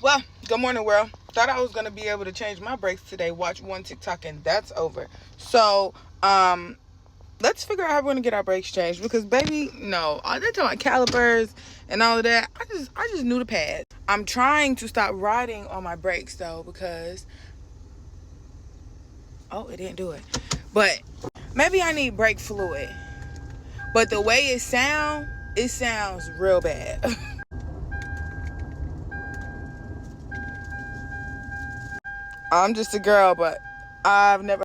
Well, good morning, world. Thought I was gonna be able to change my brakes today. Watch one TikTok and that's over. So, let's figure out how we're gonna get our brakes changed because, baby, no, they're talking about calipers and all of that. I just knew the pad. I'm trying to stop riding on my brakes though because, oh, it didn't do it. But maybe I need brake fluid. But the way it sounds real bad. I'm just a girl, but I've never